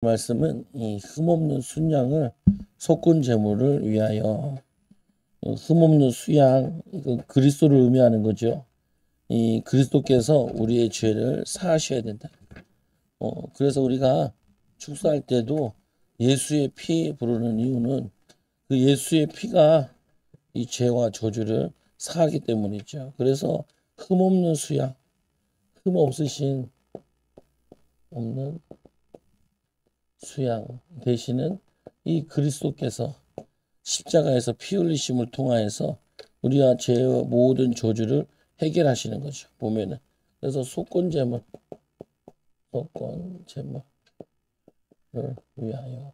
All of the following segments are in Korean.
말씀은 이 흠없는 순양을 속군 제물을 위하여. 흠없는 수양, 이거 그리스도를 의미하는 거죠. 이 그리스도께서 우리의 죄를 사하셔야 된다. 그래서 우리가 축사할 때도 예수의 피 부르는 이유는 그 예수의 피가 이 죄와 저주를 사하기 때문이죠. 그래서 흠없는 수양, 흠 없으신 없는 수양 대신은 이 그리스도께서 십자가에서 피 흘리심을 통하여서 우리와 죄의 모든 저주를 해결하시는 거죠. 보면은. 그래서 속건 제물을 위하여.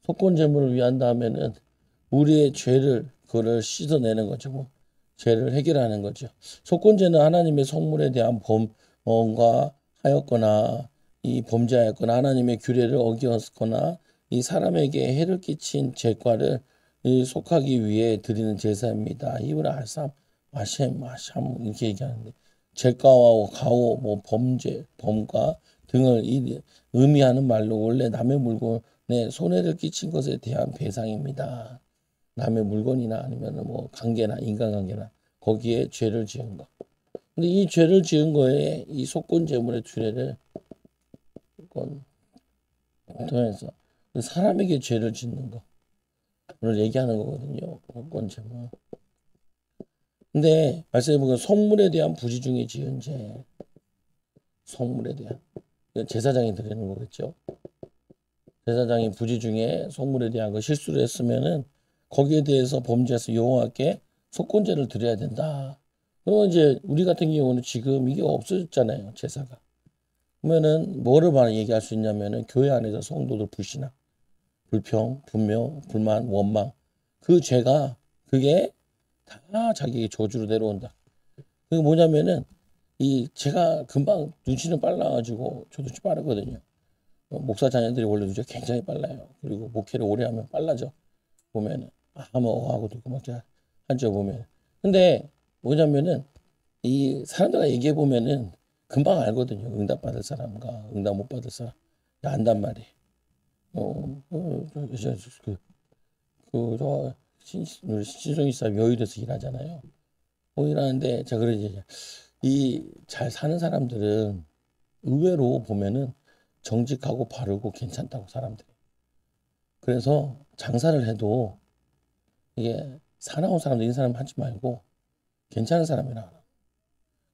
속건 제물을 위한 다음에는 우리의 죄를 그거를 씻어내는 거죠. 뭐. 죄를 해결하는 거죠. 속건죄는 하나님의 성물에 대한 범과 하였거나 이 범죄하였거나 하나님의 규례를 어겼거나 이 사람에게 해를 끼친 죄과를 속하기 위해 드리는 제사입니다. 이브라 알삼 마셈 이렇게 얘기하는데 죄과와 가오 뭐 범죄 범과 등을 의미하는 말로 원래 남의 물건에 손해를 끼친 것에 대한 배상입니다. 남의 물건이나 아니면 뭐 관계나 인간관계나 거기에 죄를 지은 거. 근데 이 죄를 지은 거에 이 속건 제물의 죄를 통해서 사람에게 죄를 짓는 거를 얘기하는 거거든요. 속건 제물. 근데 말씀해 보면 성물에 대한 부지 중에 지은 죄, 성물에 대한 제사장이 드리는 거겠죠. 제사장이 부지 중에 성물에 대한 거 실수를 했으면은 거기에 대해서 범죄해서 여호와께 속건제를 드려야 된다. 그러면 이제 우리 같은 경우는 지금 이게 없어졌잖아요, 제사가. 그러면은 뭐를 얘기할 수 있냐면은 교회 안에서 성도들 불신앙, 불평, 분명, 불만, 원망 그 죄가 그게 다 자기의 저주로 내려온다. 그게 뭐냐면은 이 제가 금방 눈치는 빨라가지고 저도 좀 빠르거든요. 목사 자녀들이 원래 눈치가 굉장히 빨라요. 그리고 목회를 오래 하면 빨라져. 보면은 뭐 하고 듣고 막 한쪽 보면. 근데 뭐냐면은 이 사람들과 얘기해 보면은 금방 알거든요. 응답 받을 사람과 응답 못 받을 사람 안단 말이에요. 그저 신성이 사람 여의도에서 일하잖아요. 일하는데 제가 그러지 이 잘 사는 사람들은 의외로 보면은 정직하고 바르고 괜찮다고 사람들이. 그래서 장사를 해도 이게 사나운 사람들 있는 사람 하지 말고 괜찮은 사람이라.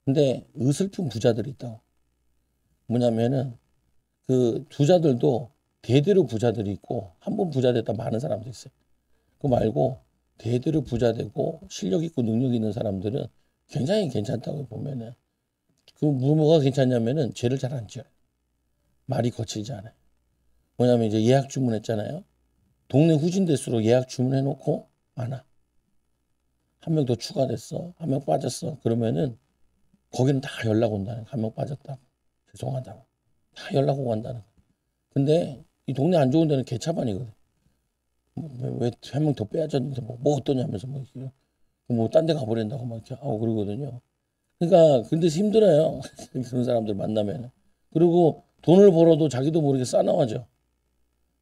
근데 의슬픈 부자들이 있다고. 뭐냐면은 그 부자들도 대대로 부자들이 있고 한 번 부자 됐다 많은 사람도 있어요. 그거 말고 대대로 부자 되고 실력 있고 능력 있는 사람들은 굉장히 괜찮다고 보면은 그 뭐가 괜찮냐면은 죄를 잘 안 지어요. 말이 거칠지 않아요. 뭐냐면 이제 예약 주문했잖아요. 동네 후진 될수록 예약 주문해 놓고 안 와. 한 명 더 추가됐어. 한 명 빠졌어. 그러면은 거기는 다 연락 온다는 한 명 빠졌다고. 죄송하다고. 다 연락 오고 한다는 거야. 근데 이 동네 안 좋은 데는 개차반이거든. 왜 한 명 더 빼앗았는데 뭐 어떠냐면서 뭐 딴 데 가버린다고 막 이렇게 하고 그러거든요. 그러니까 근데 힘들어요. 그런 사람들 만나면. 그리고 돈을 벌어도 자기도 모르게 싸나워져.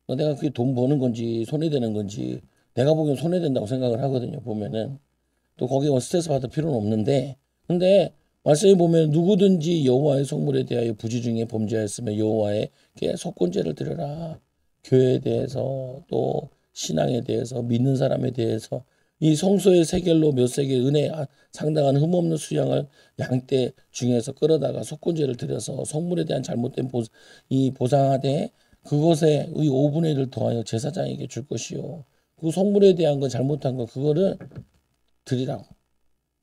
내가 그게 돈 버는 건지 손해되는 건지 내가 보기엔 손해된다고 생각을 하거든요. 보면은 또 거기에 뭐 스트레스 받을 필요는 없는데 근데 말씀에 보면 누구든지 여호와의 성물에 대하여 부지 중에 범죄하였으면 여호와에게 속건제를 드려라. 교회에 대해서 또 신앙에 대해서 믿는 사람에 대해서 이 성소의 세겔로 몇 세겔 은혜 상당한 흠없는 수양을 양떼 중에서 끌어다가 속건제를 드려서 성물에 대한 잘못된 이 보상하되 그것에 의 5분의 1을 더하여 제사장에게 줄 것이요. 그 성물에 대한 건 잘못한 거 그거를 드리라고.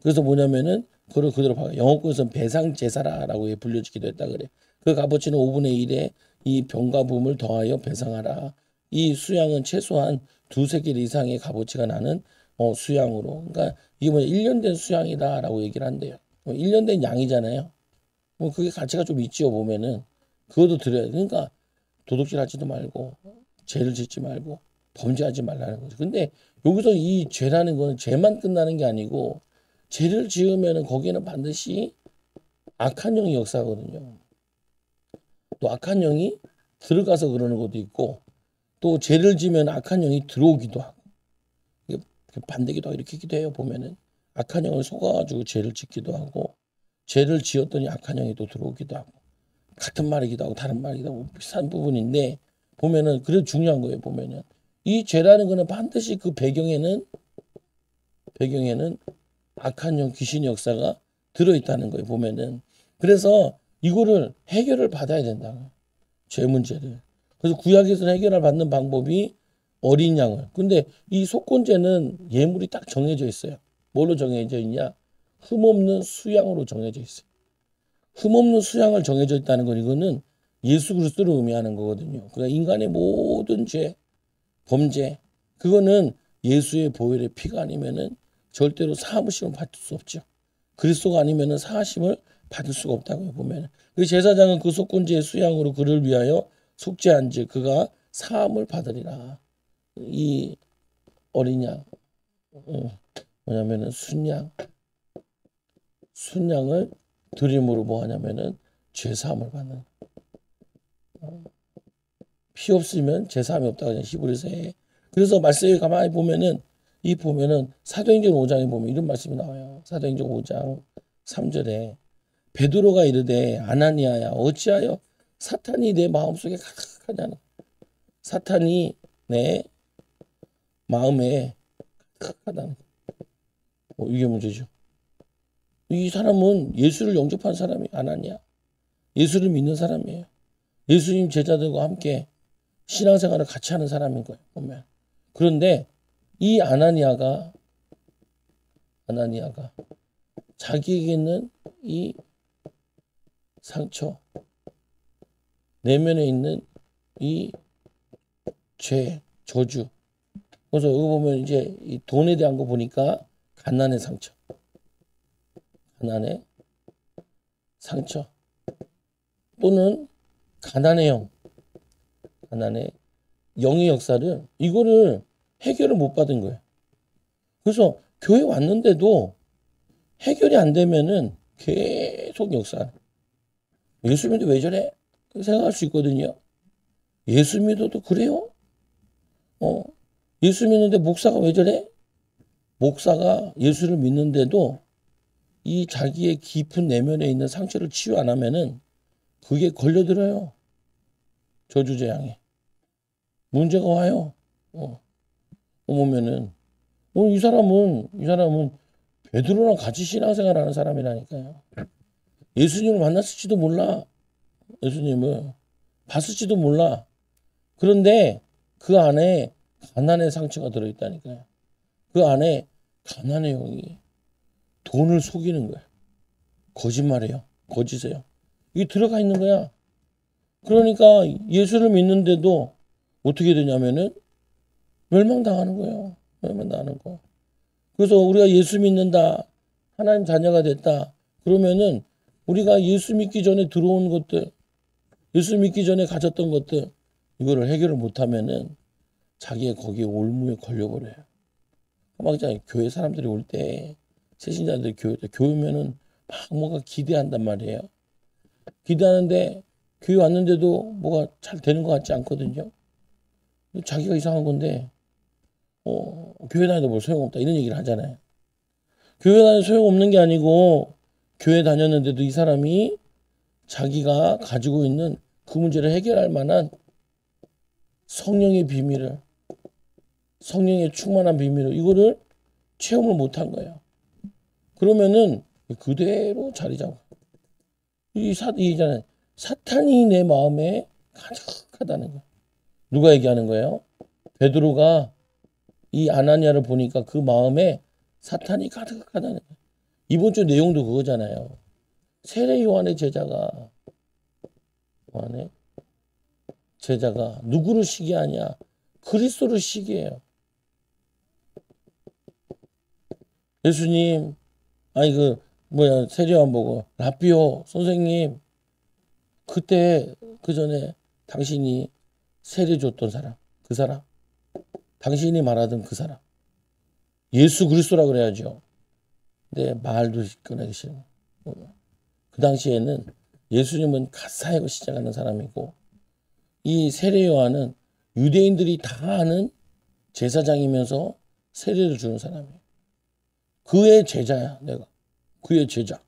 그래서 뭐냐면은 그걸 그대로 봐. 영어권에서는 배상 제사라라고 불려지기도 했다 그래. 그 값어치는 5분의 1에 이 병과 부음을 더하여 배상하라. 이 수양은 최소한 두세 길 이상의 값어치가 나는 수양으로. 그러니까 이게 뭐냐 1년 된 수양이다라고 얘기를 한대요. 1년 된 양이잖아요. 그게 가치가 좀 있지요 보면은 그것도 드려야 돼. 그러니까 도둑질 하지도 말고 죄를 짓지 말고 범죄하지 말라는 거죠. 근데 여기서 이 죄라는 거는 죄만 끝나는 게 아니고 죄를 지으면은 거기에는 반드시 악한 영이 역사하거든요. 또 악한 영이 들어가서 그러는 것도 있고 또 죄를 지면 악한 영이 들어오기도 하고 이게 반대기도 하고 이렇게 기도 해요. 보면은 악한 영을 속아가지고 죄를 짓기도 하고 죄를 지었더니 악한 영이 또 들어오기도 하고 같은 말이기도 하고 다른 말이기도 하고 비슷한 부분인데 보면은 그래도 중요한 거예요. 보면은 이 죄라는 거는 반드시 그 배경에는 악한 영 귀신의 역사가 들어있다는 거예요. 보면은 그래서 이거를 해결을 받아야 된다. 죄 문제를. 그래서 구약에서는 해결을 받는 방법이 어린 양을. 근데 이 속건제는 예물이 딱 정해져 있어요. 뭘로 정해져 있냐? 흠없는 수양으로 정해져 있어요. 흠없는 수양을 정해져 있다는 건 이거는 예수 그리스도를 의미하는 거거든요. 그러니까 인간의 모든 죄, 범죄, 그거는 예수의 보혈의 피가 아니면은 절대로 사하심을 받을 수 없죠. 그리스도가 아니면은 사하심을 받을 수가 없다고 보면. 그 제사장은 그 속건제의 수양으로 그를 위하여 속죄한즉 그가 사함을 받으리라. 이 어린 양, 뭐냐면은 순양을 드림으로 뭐 하냐면은 죄 사함을 받는. 피 없으면 죄 사함이 없다고 그냥 히브리서에. 그래서 말씀에 가만히 보면은 사도행전 5장에 보면 이런 말씀이 나와요. 사도행전 5장 3절에 베드로가 이르되 아나니아야 어찌하여 사탄이 내 마음속에 가득하냐는. 사탄이 내 마음에 가득하다는. 이게 문제죠. 이 사람은 예수를 영접한 사람이 아나니아. 예수를 믿는 사람이에요. 예수님 제자들과 함께 신앙생활을 같이 하는 사람인 거예요. 보면. 그런데 이 아나니아가 자기에게 있는 이 상처, 내면에 있는 이 죄, 저주. 그래서 여기 보면 이제 이 돈에 대한 거 보니까 가난의 상처 또는 가난의 영의 역사를 이거를 해결을 못 받은 거예요. 그래서 교회 왔는데도 해결이 안 되면은 계속 역사. 예수 믿는데 왜 저래? 생각할 수 있거든요. 예수 믿어도 그래요? 예수 믿는데 목사가 왜 저래? 목사가 예수를 믿는데도 이 자기의 깊은 내면에 있는 상처를 치유 안 하면은 그게 걸려들어요. 저주재앙에. 문제가 와요. 보면은 이 사람은 베드로랑 같이 신앙생활하는 사람이라니까요. 예수님을 만났을지도 몰라. 예수님을 봤을지도 몰라. 그런데 그 안에 가난의 상처가 들어있다니까요. 그 안에 가난의 영이 돈을 속이는 거야. 거짓말이에요. 거짓이에요. 이게 들어가 있는 거야. 그러니까 예수를 믿는데도 어떻게 되냐면은 멸망당하는 거예요. 멸망당하는 거. 그래서 우리가 예수 믿는다. 하나님 자녀가 됐다. 그러면은 우리가 예수 믿기 전에 들어온 것들, 예수 믿기 전에 가졌던 것들, 이거를 해결을 못하면은 자기의 거기에 올무에 걸려버려요. 막 교회 사람들이 올 때, 새신자들이 교회 오면은 막 뭔가 기대한단 말이에요. 기대하는데 교회 왔는데도 뭐가 잘 되는 것 같지 않거든요. 자기가 이상한 건데, 교회 다녀도 뭘 소용없다 이런 얘기를 하잖아요. 교회 다녀도 소용없는 게 아니고 교회 다녔는데도 이 사람이 자기가 가지고 있는 그 문제를 해결할 만한 성령의 비밀을, 성령의 충만한 비밀을 이거를 체험을 못한 거예요. 그러면은 그대로 자리 잡아. 이잖아요. 사탄이 내 마음에 가득하다는 거예요. 누가 얘기하는 거예요? 베드로가 이 아나니아를 보니까 그 마음에 사탄이 가득하다는 거예요. 이번 주 내용도 그거잖아요. 세례 요한의 제자가 누구를 시기하냐? 그리스도를 시기해요. 예수님, 세례 요한 보고 라삐오 선생님, 그때 그 전에 당신이 세례 줬던 사람, 그 사람, 당신이 말하던 그 사람, 예수 그리스도라 그래야죠. 근데 말도 꺼내기 싫어. 그 당시에는 예수님은 갓 사역을 시작하는 사람이고 이 세례 요한은 유대인들이 다 아는 제사장이면서 세례를 주는 사람이에요. 그의 제자야 내가. 그의 제자.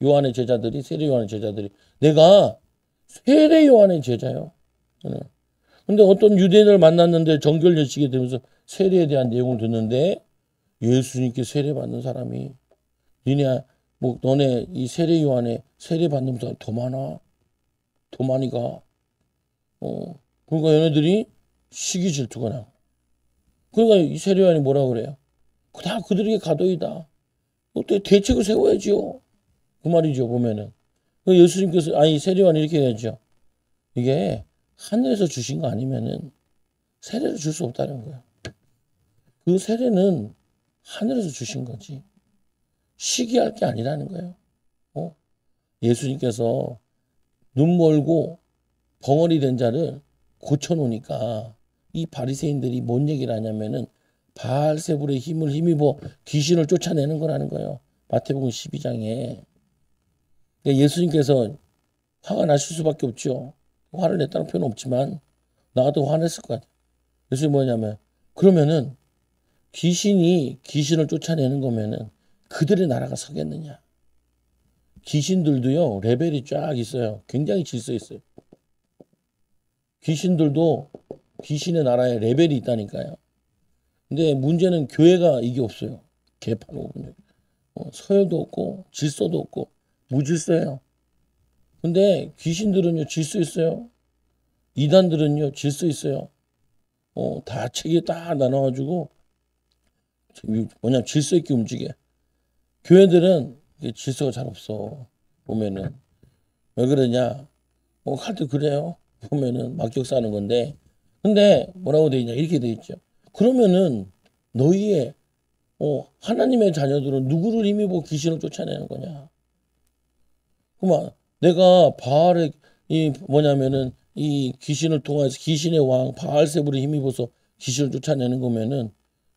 요한의 제자들이 세례 요한의 제자들이 내가 세례 요한의 제자요. 근데 어떤 유대인을 만났는데 정결 여시게 되면서 세례에 대한 내용을 듣는데 예수님께 세례 받는 사람이 니네 뭐 너네 이 세례 요한에 세례 받는 사람 더 많아. 더 많이 가. 그러니까 얘네들이 시기 질투가 나. 그러니까 이 세례 요한이 뭐라 그래요? 다 그들에게 가도이다. 어떻게 대책을 세워야지요. 그 말이죠 보면은. 예수님께서 아니 세례 요한이 이렇게 해야죠. 이게 하늘에서 주신 거 아니면은 세례를 줄 수 없다는 거야. 그 세례는 하늘에서 주신 거지. 시기할 게 아니라는 거예요. 예수님께서 눈 멀고 벙어리 된 자를 고쳐놓으니까 이 바리새인들이 뭔 얘기를 하냐면은 바알세불의 힘을 힘입어 귀신을 쫓아내는 거라는 거예요. 마태복음 12장에. 그러니까 예수님께서 화가 나실 수밖에 없죠. 화를 냈다는 표현은 없지만 나도 화냈을 것 같아요. 예수님이 뭐냐면 그러면은 귀신이 귀신을 쫓아내는 거면은 그들의 나라가 서겠느냐. 귀신들도요 레벨이 쫙 있어요. 굉장히 질서 있어요. 귀신들도 귀신의 나라에 레벨이 있다니까요. 근데 문제는 교회가 이게 없어요. 개판이고 서열도 없고 질서도 없고 무질서예요. 근데 귀신들은요 질서 있어요. 이단들은요 질서 있어요. 다 책에 딱 나눠가지고 뭐냐 질서 있게 움직여. 교회들은 질서가 잘 없어. 보면은 왜 그러냐? 하도 그래요. 보면은 막격 사는 건데. 근데 뭐라고 돼 있냐? 이렇게 돼 있죠. 그러면은 너희의 하나님의 자녀들은 누구를 힘입어 귀신을 쫓아내는 거냐? 그만 내가 바알의 이 뭐냐면은 이 귀신을 통해서 귀신의 왕 바알세불을 힘입어서 귀신을 쫓아내는 거면은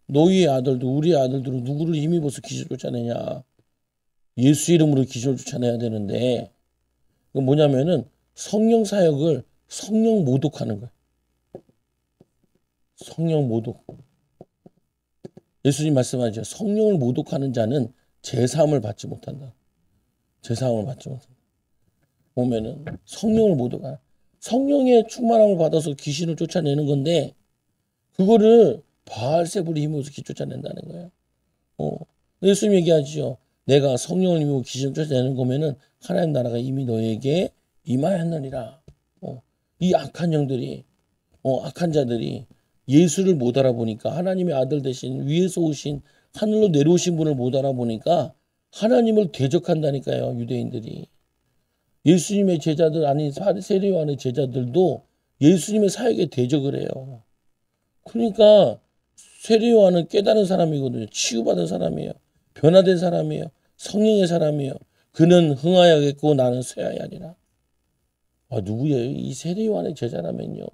너희의 아들도 우리의 아들들은 누구를 힘입어서 귀신을 쫓아내냐? 예수 이름으로 귀신을 쫓아내야 되는데 그 뭐냐면은 성령 사역을 성령 모독하는 거야. 성령 모독. 예수님 말씀하죠. 성령을 모독하는 자는 제사함을 받지 못한다. 제사함을 받지 못한다. 보면은 성령을 모독하는 성령의 충만함을 받아서 귀신을 쫓아내는 건데 그거를 바알세불의 힘으로 쫓아낸다는 거예요. 예수님 얘기하죠. 내가 성령을 힘으로 귀신을 쫓아내는 거면은 하나님 나라가 이미 너에게 임하였느니라. 이 악한 영들이 악한 자들이 예수를 못 알아보니까 하나님의 아들 대신 위에서 오신 하늘로 내려오신 분을 못 알아보니까 하나님을 대적한다니까요. 유대인들이. 예수님의 제자들 아닌 세례 요한의 제자들도 예수님의 사역에 대적을 해요. 그러니까 세례 요한은 깨달은 사람이거든요. 치유받은 사람이에요. 변화된 사람이에요. 성령의 사람이에요. 그는 흥하여야겠고 나는 쇠하야 하리라. 누구예요? 이 세례 요한의 제자라면요.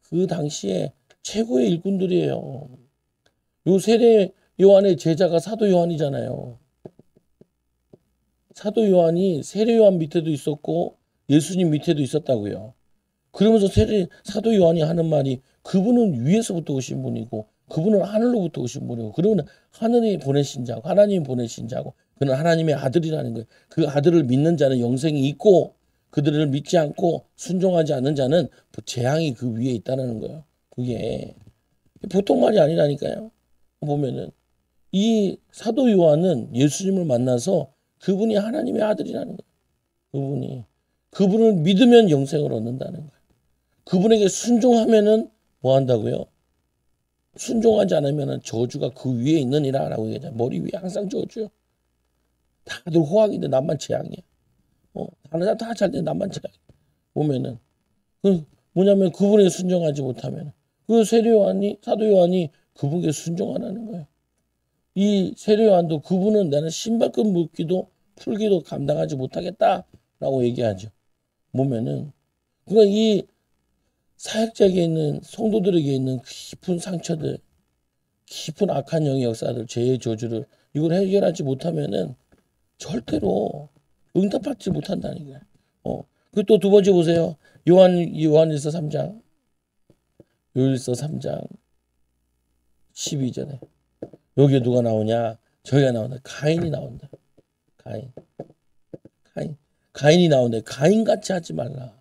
그 당시에 최고의 일꾼들이에요. 요 세례 요한의 제자가 사도 요한이잖아요. 사도 요한이 세례 요한 밑에도 있었고 예수님 밑에도 있었다고요. 그러면서 사도 요한이 하는 말이 그분은 위에서부터 오신 분이고 그분은 하늘로부터 오신 분이고 그러면 하늘이 보내신 자고 하나님이 보내신 자고 그는 하나님의 아들이라는 거예요. 그 아들을 믿는 자는 영생이 있고 그들을 믿지 않고 순종하지 않는 자는 재앙이 그 위에 있다는 거예요. 그게 보통 말이 아니라니까요. 보면은 이 사도 요한은 예수님을 만나서 그분이 하나님의 아들이라는 거예요. 그분을 믿으면 영생을 얻는다는 거예요. 그분에게 순종하면은 뭐 한다고요? 순종하지 않으면은 저주가 그 위에 있느니라라고 얘기하잖아요. 머리 위에 항상 저주요. 다들 호학인데 나만 재앙이야. 다른 사람 다 잘 돼 나만 재앙이야. 보면은 뭐냐면 그분에게 순종하지 못하면 그 세례 요한이 사도 요한이 그분에게 순종 안 하는 거예요. 이 세례 요한도 그분은 나는 신발끈 묶기도 풀기도 감당하지 못하겠다라고 얘기하죠. 보면은 그러니까 이 사역자에게 있는 성도들에게 있는 깊은 상처들, 깊은 악한 영의 역사들, 죄의 저주를 이걸 해결하지 못하면은 절대로 응답받지 못한다는 거예요. 그 또 두 번째 보세요. 요한일서 3장. 요일서 3장 12절에. 여기에 누가 나오냐? 저희가 나온다. 가인이 나온다. 가인. 가인이 나오는데 가인같이 하지 말라.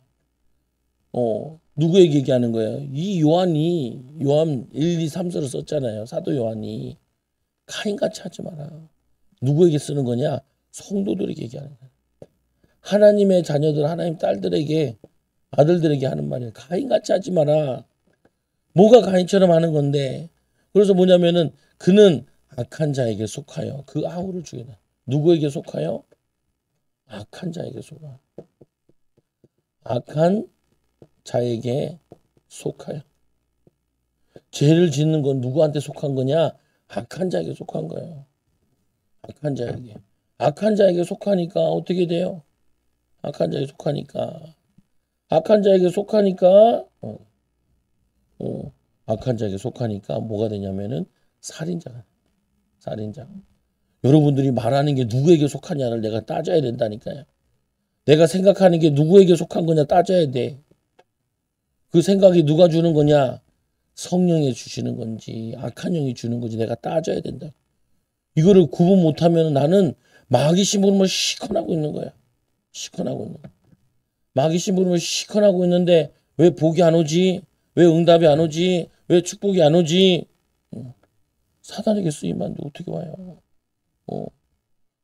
누구에게 얘기하는 거예요? 이 요한 1, 2, 3서를 썼잖아요. 사도 요한이. 가인같이 하지 마라. 누구에게 쓰는 거냐? 성도들에게 얘기하는 거예요. 하나님의 자녀들, 하나님 딸들에게, 아들들에게 하는 말이에요. 가인같이 하지 마라. 뭐가 가인처럼 하는 건데. 그래서 뭐냐면은 그는 악한 자에게 속하여 그 아우를 죽이다. 누구에게 속하여? 악한 자에게 속하여. 악한 자에게 속하여. 죄를 짓는 건 누구한테 속한 거냐? 악한 자에게 속한 거예요. 악한 자에게. 악한 자에게 속하니까 어떻게 돼요? 악한 자에게 속하니까. 악한 자에게 속하니까 악한 자에게 속하니까 뭐가 되냐면은 살인자가. 여러분들이 말하는 게 누구에게 속하냐를 내가 따져야 된다니까요. 내가 생각하는 게 누구에게 속한 거냐 따져야 돼. 그 생각이 누가 주는 거냐? 성령이 주시는 건지 악한 영이 주는 건지 내가 따져야 된다. 이거를 구분 못하면 나는 마귀 심부름을 시커하고 있는 거야. 마귀 심부름을 시커하고 있는데 왜 복이 안 오지? 왜 응답이 안 오지? 왜 축복이 안 오지? 사단에게 쓰임만 어떻게 와요?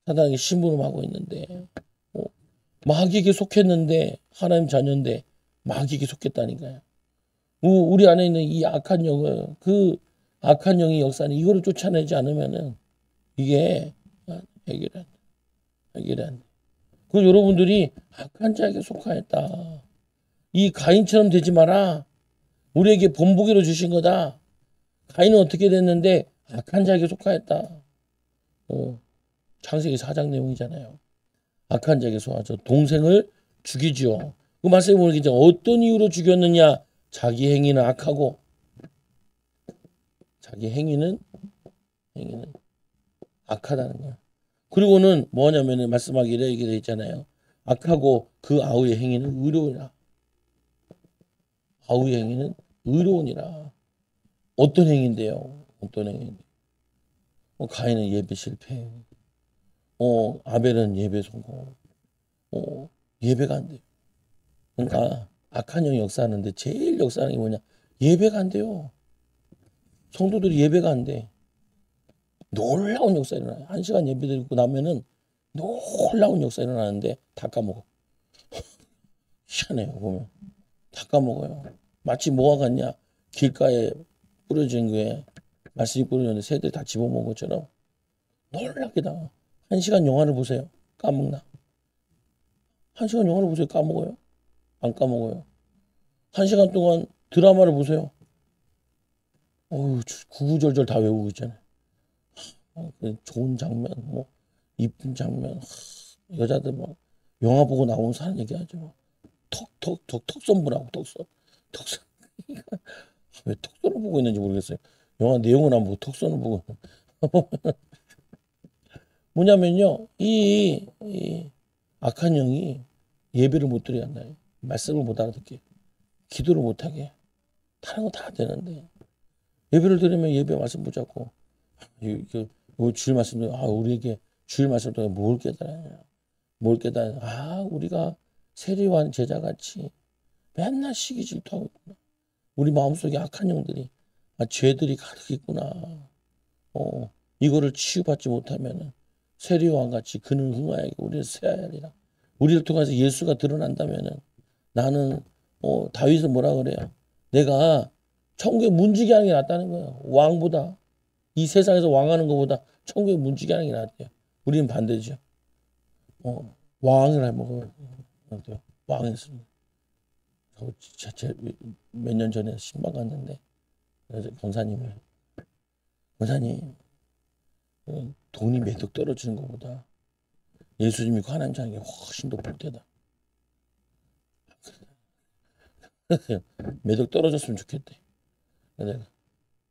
사단에게 심부름하고 있는데 마귀에게 속했는데 하나님 자녀인데 마귀에게 속했다니까요. 우리 안에 있는 이 악한 영을 그 악한 영의 역사는 이거를 쫓아내지 않으면은 이게 해결이 안 돼. 그 여러분들이 악한 자에게 속하였다. 이 가인처럼 되지 마라. 우리에게 본보기로 주신 거다. 가인은 어떻게 됐는데 악한 자에게 속하였다. 창세기 4장 내용이잖아요. 악한 자에게 속하여 동생을 죽이지요. 그 말씀에 보니까 어떤 이유로 죽였느냐? 자기 행위는 악하고 자기 행위는 악하다는 거야. 그리고는 뭐냐면은 말씀하기를 이렇게 되어 있잖아요. 악하고 그 아우의 행위는 의로우니라. 아우의 행위는 의로우니라. 어떤 행위인데요? 어떤 행위인데? 가인은 예배 실패. 아벨은 예배 성공. 예배가 안 돼요. 그러니까 악한 영이 역사하는데 제일 역사하는 게 뭐냐? 예배가 안 돼요. 성도들이 예배가 안 돼. 놀라운 역사 일어나요. 1시간 예배 드리고 나면은 놀라운 역사 일어나는데 다 까먹어. 희한해요. 보면 다 까먹어요. 마치 뭐와 같냐? 길가에 뿌려진 거에 말씀이 뿌려졌는데 새들이 다 집어먹은 것처럼 놀랍게 당하. 1시간 영화를 보세요. 까먹나? 1시간 영화를 보세요. 까먹어요? 안 까먹어요. 1시간 동안 드라마를 보세요. 구구절절 다 외우고 있잖아요. 좋은 장면, 뭐 이쁜 장면, 여자들 막 영화 보고 나온 사람 얘기하죠. 턱 선분하고 턱선. 왜 턱선을 보고 있는지 모르겠어요. 영화 내용은 안 보고 턱선을 보고. 뭐냐면요, 이 악한 영이 예배를 못 드리게 한다. 말씀을 못 알아듣게, 기도를 못 하게, 다른 거 다 되는데 예배를 드리면 예배 말씀 붙잡고 주일 말씀도 우리에게 주일 말씀 통해 뭘 깨달아야 우리가 세리와 제자같이 맨날 시기 질투하고 있구나. 우리 마음속에 악한 영들이 죄들이 가득 있구나. 이거를 치유받지 못하면은 세리와 같이 그는 흥하여 우리를 세하야 하리라. 우리를 통해서 예수가 드러난다면은 나는 다윗은 뭐라 그래요? 내가 천국에 문지기 하는 게 낫다는 거예요. 왕보다. 이 세상에서 왕하는 것보다 천국에 문지기 하는 게 낫대요. 우리는 반대죠. 왕을 하면 어때요? 왕했습니다. 몇 년 전에 신방 갔는데 권사님 돈이 매덕 떨어지는 것보다 예수 믿고 하나님 자는 게 훨씬 더 복되다. 매덕 떨어졌으면 좋겠대. 내가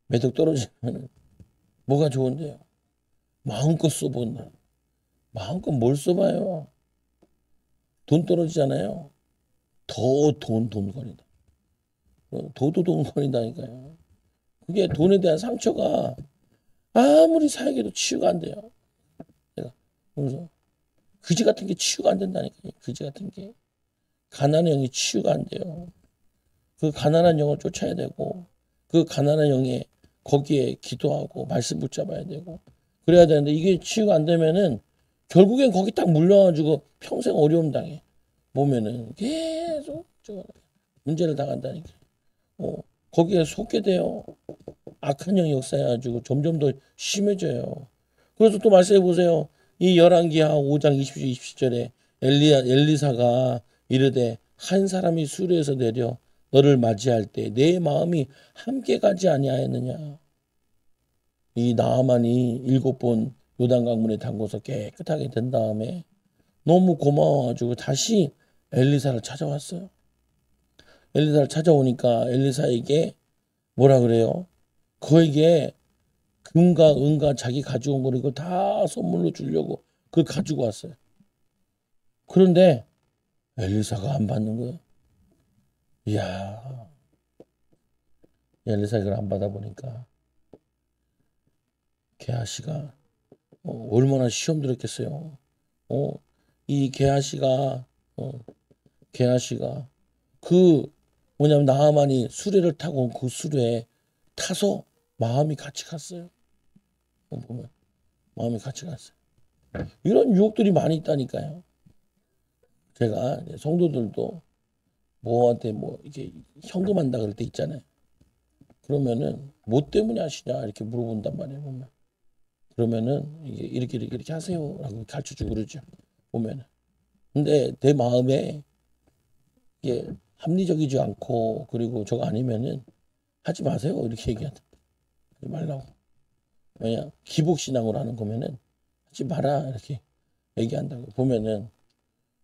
매덕 떨어지면 뭐가 좋은데요? 마음껏 써본다. 마음껏 뭘 써봐요? 돈 떨어지잖아요. 더 돈거리다. 돈거린다니까요. 그게 돈에 대한 상처가 아무리 사역해도 치유가 안 돼요. 내가 그래서 그지 같은 게 치유가 안 된다니까요. 그지 같은 게. 가난한 영이 치유가 안 돼요. 그 가난한 영을 쫓아야 되고 그 가난한 영에 거기에 기도하고 말씀 붙잡아야 되고 그래야 되는데 이게 치유가 안 되면은 결국엔 거기 딱 물려가지고 평생 어려움 당해. 보면은 계속 문제를 당한다니까. 거기에 속게 돼요. 악한 영이 역사해가지고 점점 더 심해져요. 그래서 또 말씀해 보세요. 이 열왕기하 5장 20절에 엘리사가 이르되 한 사람이 수르에서 내려 너를 맞이할 때 내 마음이 함께 가지 아니하였느냐. 이 나아만이 7번 요단강물에 담궈서 깨끗하게 된 다음에 너무 고마워가지고 다시 엘리사를 찾아왔어요. 엘리사를 찾아오니까 엘리사에게 뭐라 그래요? 그에게 금과 은과 자기 가져온 거 이거 다 선물로 주려고 그걸 가지고 왔어요. 그런데 엘리사가 안 받는 거예요. 이야, 엘리사가 이걸 안 받아보니까 게하시가 얼마나 시험 들었겠어요. 이 게하시가 게하시가 그 뭐냐면 나아만이 수레를 타고 온 그 수레에 타서 마음이 같이 갔어요. 보면 마음이 같이 갔어요. 이런 유혹들이 많이 있다니까요. 제가 성도들도 뭐한테 뭐 이게 현금한다 그럴 때 있잖아요. 그러면은 뭐 때문에 하시냐 이렇게 물어본단 말이에요. 보면 그러면은 이게 이렇게 하세요라고 가르쳐주고 그러죠. 보면은 근데 내 마음에 이게 합리적이지 않고 그리고 저거 아니면은 하지 마세요 이렇게 얘기하죠. 하지 말라고. 왜냐 기복신앙으로 하는 거면은 하지 마라 이렇게 얘기한다고. 보면은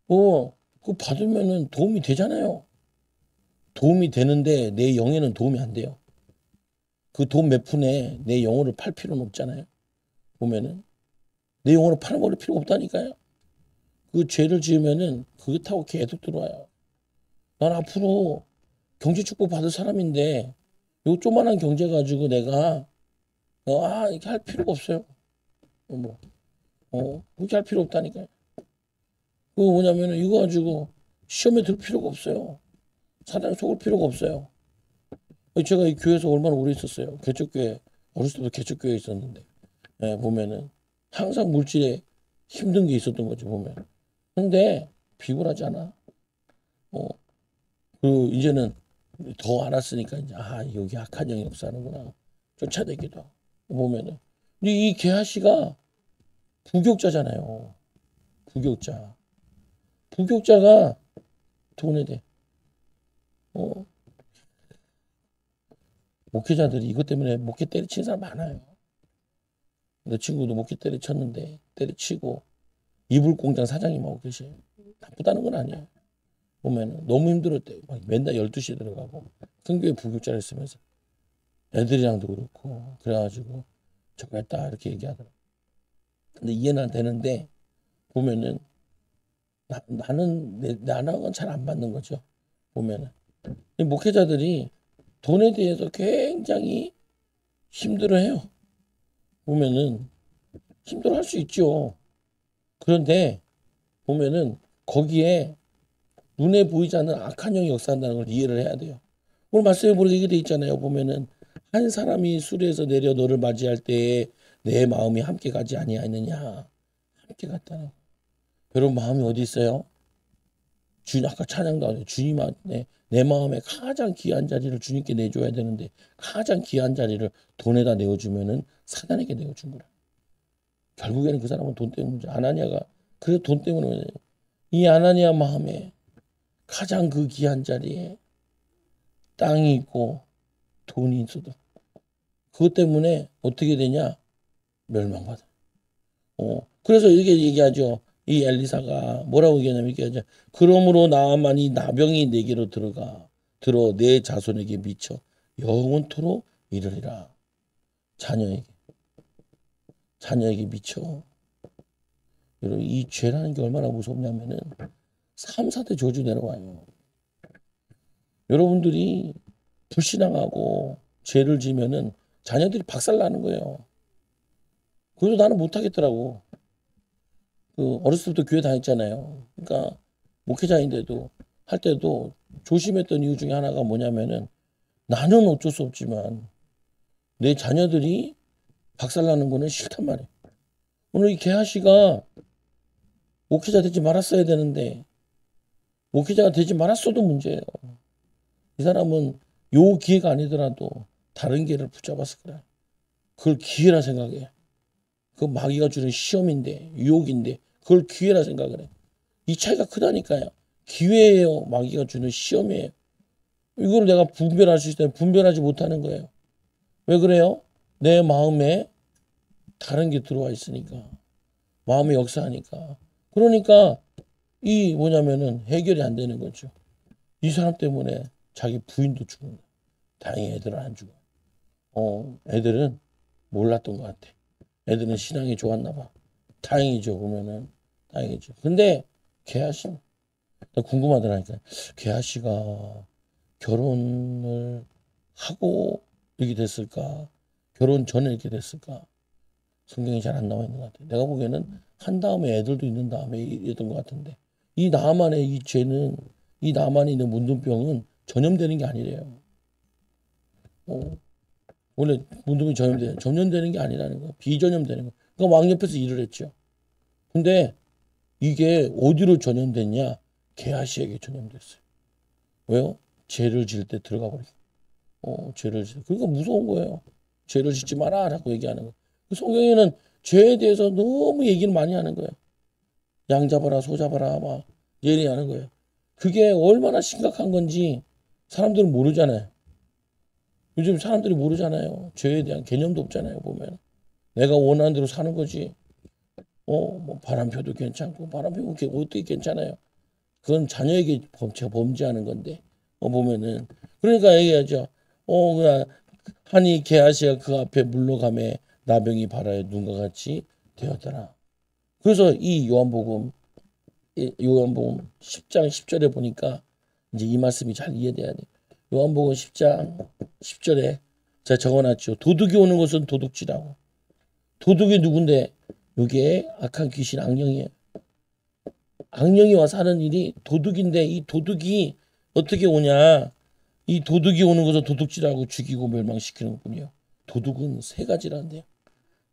그거 받으면은 도움이 되잖아요. 도움이 되는데 내 영에는 도움이 안 돼요. 그 돈 몇 푼에 내 영혼을 팔 필요는 없잖아요. 보면은 내 영혼을 팔아버릴 필요가 없다니까요. 그 죄를 지으면은 그거 타고 계속 들어와요. 난 앞으로 경제 축복 받을 사람인데 요 조만한 경제 가지고 내가 이렇게 할 필요가 없어요. 그렇게 할 필요 없다니까요. 그거 뭐냐면은 이거 가지고 시험에 들 필요가 없어요. 사단에 속을 필요가 없어요. 제가 이 교회에서 얼마나 오래 있었어요. 개척교회 어렸을 때부터 개척교회에 있었는데 보면은 항상 물질에 힘든 게 있었던 거죠 보면. 근데 비굴하지 않아. 그 이제는 더 알았으니까 이제 여기 악한 영이 역사하는구나 쫓아내기도 하고 보면은. 근데 이 게하시가 부교자잖아요. 부교자가 돈에 대해 목회자들이 이것 때문에 목회 때려치는 사람 많아요. 내 친구도 목회 때려쳤는데 때려치고 이불 공장 사장님하고 계셔요. 나쁘다는 건 아니에요. 보면 너무 힘들었대요. 막 맨날 12시에 들어가고 큰 교회 부교자를 쓰면서 애들이랑도 그렇고 그래가지고 저거 했다 이렇게 얘기하더라고요. 근데 이해는 안 되는데 보면은 나는 잘 안 받는 거죠. 보면은 이 목회자들이 돈에 대해서 굉장히 힘들어해요. 보면은 힘들어할 수 있죠. 그런데 보면은 거기에 눈에 보이지 않는 악한 영이 역사한다는 걸 이해를 해야 돼요. 오늘 말씀에 보니까 이게 돼 있잖아요. 보면은 한 사람이 수레에서 내려 너를 맞이할 때에 내 마음이 함께 가지 아니하느냐. 함께 갔다는. 여러분 마음이 어디 있어요? 주님 아까 찬양도 하죠. 주님한테 내 마음에 가장 귀한 자리를 주님께 내줘야 되는데 가장 귀한 자리를 돈에다 내어주면은 사단에게 내어준 거라. 결국에는 그 사람은 돈 때문에 아나니아가 그래서 돈 때문에 이 아나니아 마음에 가장 그 귀한 자리에 땅이 있고 돈이 있어도 그것 때문에 어떻게 되냐 멸망받아. 그래서 이렇게 얘기하죠. 이 엘리사가 뭐라고 얘기하냐면 이렇게 하죠. 그러므로 나아만이 나병이 내게로 들어 내 자손에게 미쳐 영원토록 이르리라. 자녀에게 미쳐. 여러분 이 죄라는 게 얼마나 무섭냐면은 3, 4대 저주 내려와요. 여러분들이 불신앙하고 죄를 지면은 자녀들이 박살나는 거예요. 그래도 나는 못하겠더라고. 어렸을 때부터 교회 다녔잖아요. 그러니까 목회자인데도 할 때도 조심했던 이유 중에 하나가 뭐냐면은 나는 어쩔 수 없지만 내 자녀들이 박살나는 거는 싫단 말이에요. 오늘 이 개아 씨가 목회자 되지 말았어야 되는데 목회자가 되지 말았어도 문제예요. 이 사람은 요 기회가 아니더라도 다른 기회를 붙잡았을 거야. 그걸 기회라 생각해. 그 마귀가 주는 시험인데 유혹인데 그걸 기회라 생각을 해. 이 차이가 크다니까요. 기회예요. 마귀가 주는 시험이에요. 이걸 내가 분별할 수 있다면 분별하지 못하는 거예요. 왜 그래요? 내 마음에 다른 게 들어와 있으니까. 마음의 역사하니까. 그러니까 이 뭐냐면은 해결이 안 되는 거죠. 이 사람 때문에 자기 부인도 죽은 거야. 다행히 애들은 안 죽어. 애들은 몰랐던 것 같아. 애들은 신앙이 좋았나 봐. 다행이죠. 보면은 다행이죠. 근데 개아 씨, 나 궁금하더라니까. 개아 씨가 결혼을 하고 이렇게 됐을까? 결혼 전에 이렇게 됐을까? 성경이 잘 안 나와 있는 것 같아. 내가 보기에는 한 다음에 애들도 있는 다음에 이랬던 것 같은데 이 나만의 이 죄는 이 나만에 있는 문둥병은 전염되는 게 아니래요. 어, 원래 문둥이 전염되는 게 아니라는 거, 비전염되는 거. 그러니까 왕 옆에서 일을 했죠. 근데 이게 어디로 전염됐냐? 게하시에게 전염됐어요. 왜요? 죄를 지을 때 들어가 버리고. 죄를 짓. 그러니까 무서운 거예요. 죄를 짓지 마라라고 얘기하는 거. 성경에는 죄에 대해서 너무 얘기를 많이 하는 거예요. 양 잡아라, 소 잡아라, 막 얘기하는 거예요. 그게 얼마나 심각한 건지 사람들은 모르잖아요. 요즘 사람들이 모르잖아요. 죄에 대한 개념도 없잖아요. 보면 내가 원하는 대로 사는 거지. 뭐 바람 펴도 괜찮고 바람 피우면 어떻게 괜찮아요. 그건 자녀에게 범죄하는 건데 보면은 그러니까 얘기하죠. 그냥 하니 게하시가 그 앞에 물러가매 나병이 발아에 눈과 같이 되었더라. 그래서 이 요한복음 10장 10절에 보니까 이제 이 말씀이 잘 이해돼야 돼. 요한복음 10장 10절에 제가 적어놨죠. 도둑이 오는 것은 도둑질하고. 도둑이 누군데? 이게 악한 귀신 악령이에요. 악령이 와서 하는 일이 도둑인데 이 도둑이 어떻게 오냐? 이 도둑이 오는 것은 도둑질하고 죽이고 멸망시키는 뿐이에요. 도둑은 세 가지라는데요.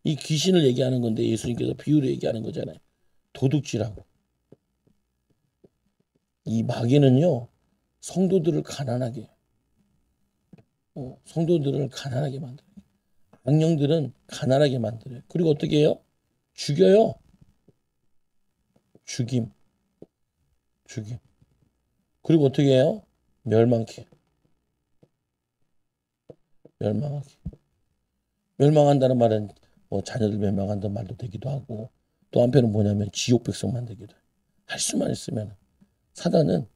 이 귀신을 얘기하는 건데 예수님께서 비유를 얘기하는 거잖아요. 도둑질하고. 이 마귀는요. 성도들을 가난하게 성도들을 가난하게 만들어요. 악령들은 가난하게 만들어요. 그리고 어떻게 해요? 죽여요. 죽임. 그리고 어떻게 해요? 멸망케. 멸망하게. 멸망한다는 말은 자녀들 멸망한다는 말도 되기도 하고 또 한편은 뭐냐면 지옥 백성 만들기도 해요. 할 수만 있으면 사단은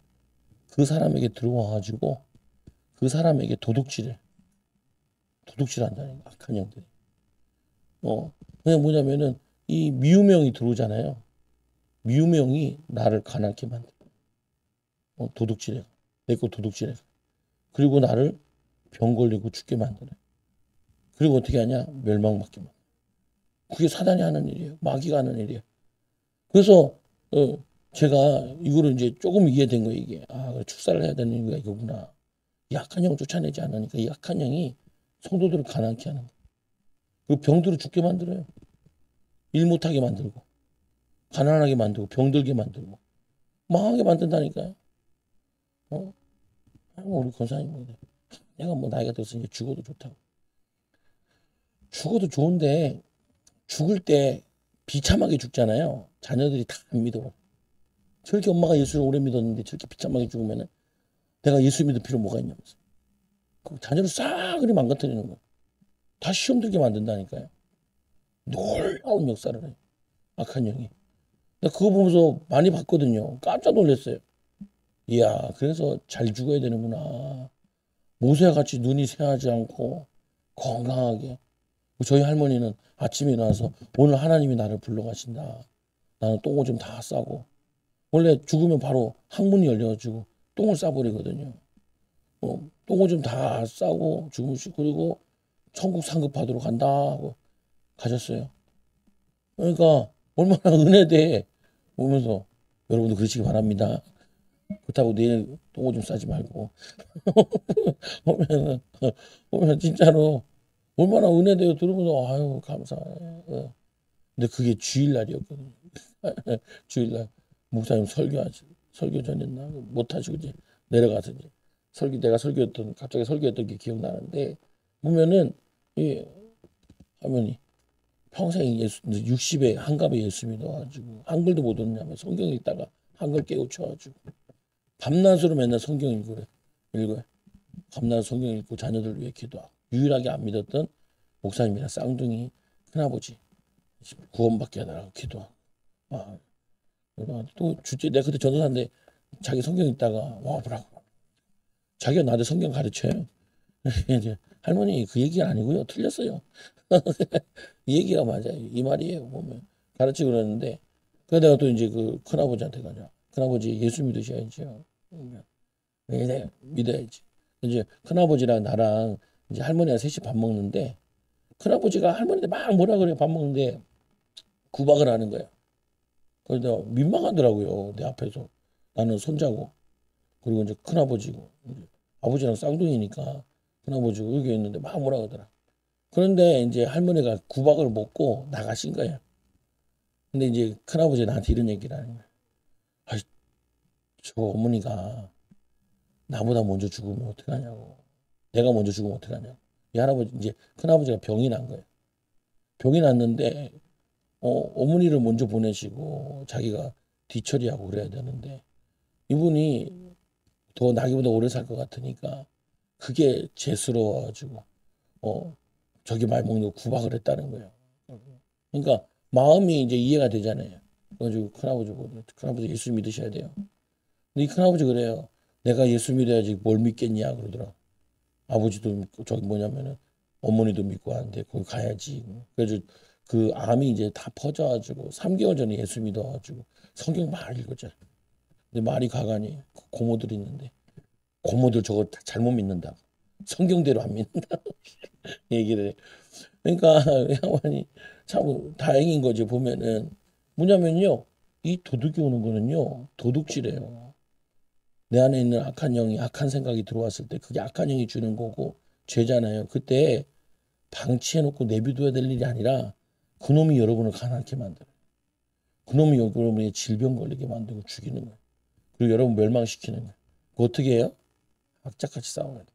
그 사람에게 들어와가지고 그 사람에게 도둑질한다는 악한 영들이. 그냥 뭐냐면은 이 미우명이 들어오잖아요. 미우명이 나를 가난케 만들어. 도둑질해. 내 거 도둑질해. 그리고 나를 병 걸리고 죽게 만드네. 그리고 어떻게 하냐? 멸망받게 만드네. 그게 사단이 하는 일이에요. 마귀가 하는 일이에요. 그래서 제가 이거를 이제 조금 이해된 거예요. 이게 축사를 해야 되는 이유가 이거구나. 이 악한 영을 쫓아내지 않으니까 이 악한 영이 성도들을 가난케 하는 거예요. 그리고 병들을 죽게 만들어요. 일 못하게 만들고 가난하게 만들고 병들게 만들고 망하게 만든다니까요. 우리 권사님 뭐 내가 뭐 나이가 들어서 이제 죽어도 좋다고. 죽어도 좋은데 죽을 때 비참하게 죽잖아요. 자녀들이 다 안 믿어. 저렇게 엄마가 예수를 오래 믿었는데 저렇게 비참하게 죽으면은 내가 예수 믿을 필요 뭐가 있냐면서. 그 자녀를 싸그리 망가뜨리는 거예요. 다 시험 들게 만든다니까요. 놀라운 역사를 해요. 악한 영이. 나 그거 보면서 많이 봤거든요. 깜짝 놀랐어요. 이야, 그래서 잘 죽어야 되는구나. 모세와 같이 눈이 새하지 않고 건강하게. 저희 할머니는 아침에 일어나서 오늘 하나님이 나를 불러가신다. 나는 똥오줌 다 싸고 원래 죽으면 바로 항문이 열려가지고 똥을 싸버리거든요. 똥을 좀 다 싸고 죽으시고 그리고 천국 상급 받으러 간다 하고 가셨어요. 그러니까 얼마나 은혜돼 보면서 여러분도 그러시기 바랍니다. 그렇다고 내일 똥을 좀 싸지 말고 보면은 보면 진짜로 얼마나 은혜돼요. 들으면서 아유 감사해. 근데 그게 주일날이었거든요. 주일날 목사님 설교 전했나 못 하시고 이제 내려가서 이제 내가 설교했던 갑자기 설교했던 게 기억나는데 보면은 이 할머니 평생 60에 한갑에 예수 믿어가지고 한글도 못 읽냐면 성경 읽다가 한글 깨우쳐가지고 밤낮으로 맨날 성경 읽어요. 밤낮 성경 읽고 자녀들 위해 기도하고 유일하게 안 믿었던 목사님이랑 쌍둥이 큰아버지 구원받게 해달라고 기도하고 아, 또 주제 내가 그때 전도사인데 자기 성경 읽다가 와 보라고 자기가 나한테 성경 가르쳐요. 이제 할머니 그 얘기가 아니고요. 틀렸어요. 이 얘기가 맞아요. 이 말이에요. 보면 가르치고 그러는데 그래 내가 또 이제 그 큰아버지한테 가자. 큰아버지 예수 믿으셔야죠. 네, 믿어야지. 이제 큰아버지랑 나랑 이제 할머니랑 셋이 밥 먹는데 큰아버지가 할머니한테 막 뭐라 그래요. 밥 먹는데 구박을 하는 거예요. 그래서 민망하더라고요. 내 앞에서 나는 손자고 그리고 이제 큰아버지고 이제 아버지랑 쌍둥이니까 큰아버지고 여기 있는데 막 뭐라 그러더라. 그런데 이제 할머니가 구박을 먹고 나가신 거예요. 근데 이제 큰아버지 나한테 이런 얘기를 하는 거예요. 아, 저 어머니가 나보다 먼저 죽으면 어떡하냐고. 내가 먼저 죽으면 어떡하냐고. 이 할아버지 이제 큰아버지가 병이 난 거예요. 병이 났는데 어머니를 먼저 보내시고 자기가 뒤처리하고 그래야 되는데 이분이 더 나기보다 오래 살 것 같으니까 그게 죄스러워가지고 저기 말 먹는 거 구박을 했다는 거예요. 그러니까 마음이 이제 이해가 되잖아요. 그래가지고 큰아버지 예수 믿으셔야 돼요. 근데 이 큰아버지 그래요. 내가 예수 믿어야지 뭘 믿겠냐 그러더라. 아버지도 믿고 저기 뭐냐면은 어머니도 믿고 하는데 거기 가야지. 그래서 그 암이 이제 다 퍼져가지고 3개월 전에 예수 믿어가지고 성경 막 읽었잖아. 근데 말이 가가니 고모들 있는데 고모들 저거 잘못 믿는다. 성경대로 안 믿는다. 얘기를 해. 그러니까 양반이 참 다행인 거지 보면은 뭐냐면요. 이 도둑이 오는 거는요. 도둑질이에요. 내 안에 있는 악한 영이 악한 생각이 들어왔을 때 그게 악한 영이 주는 거고 죄잖아요. 그때 방치해놓고 내비둬야 될 일이 아니라 그놈이 여러분을 가난하게 만들어요. 그놈이 여러분의 질병 걸리게 만들고 죽이는 거예요. 그리고 여러분 멸망시키는 거예요. 그 어떻게 해요? 악착같이 싸워야 돼.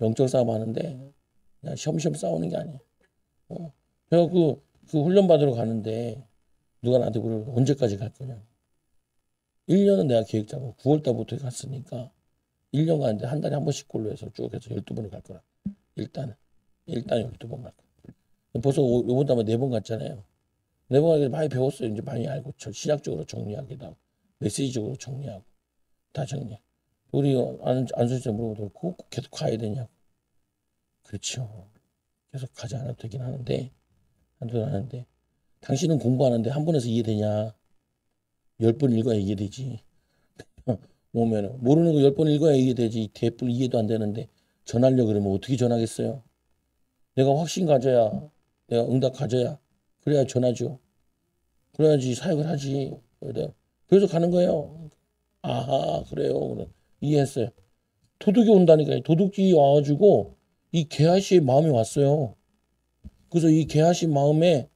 영적 싸움 하는데 그냥 쉬엄쉬엄 싸우는 게 아니에요. 제가 그 훈련 받으러 가는데 누가 나한테 그러고 언제까지 갈 거냐. 1년은 내가 계획 잡고 9월 달부터 갔으니까 1년 가는데 한 달에 한 번씩 꼴로 해서 쭉 해서 12번을 갈 거라. 일단은 12번 갈 거야. 벌써 요번 달에 4번 갔잖아요. 4번 가기 많이 배웠어요. 이제 많이 알고 시작적으로 정리하기도 하고 메시지적으로 정리하고 다 정리. 우리 안수씨 물어보더라고. 꼭 계속 가야 되냐고. 그렇죠. 계속 가지 않아도 되긴 하는데 한도 하는데 당신은 공부하는데 한 번에서 이해되냐? 10번 읽어야 이해되지. 오면은 모르는 거 10번 읽어야 이해되지. 대뿔 이해도 안 되는데 전하려 그러면 어떻게 전하겠어요? 내가 확신 가져야 내가 응답 가져야 그래야 전하죠. 그래야지 사역을 하지. 그래서 가는 거예요. 아하 그래요. 그래. 이해했어요. 도둑이 온다니까요. 도둑이 와가지고 이 개아씨의 마음이 왔어요. 그래서 이 개아씨 마음에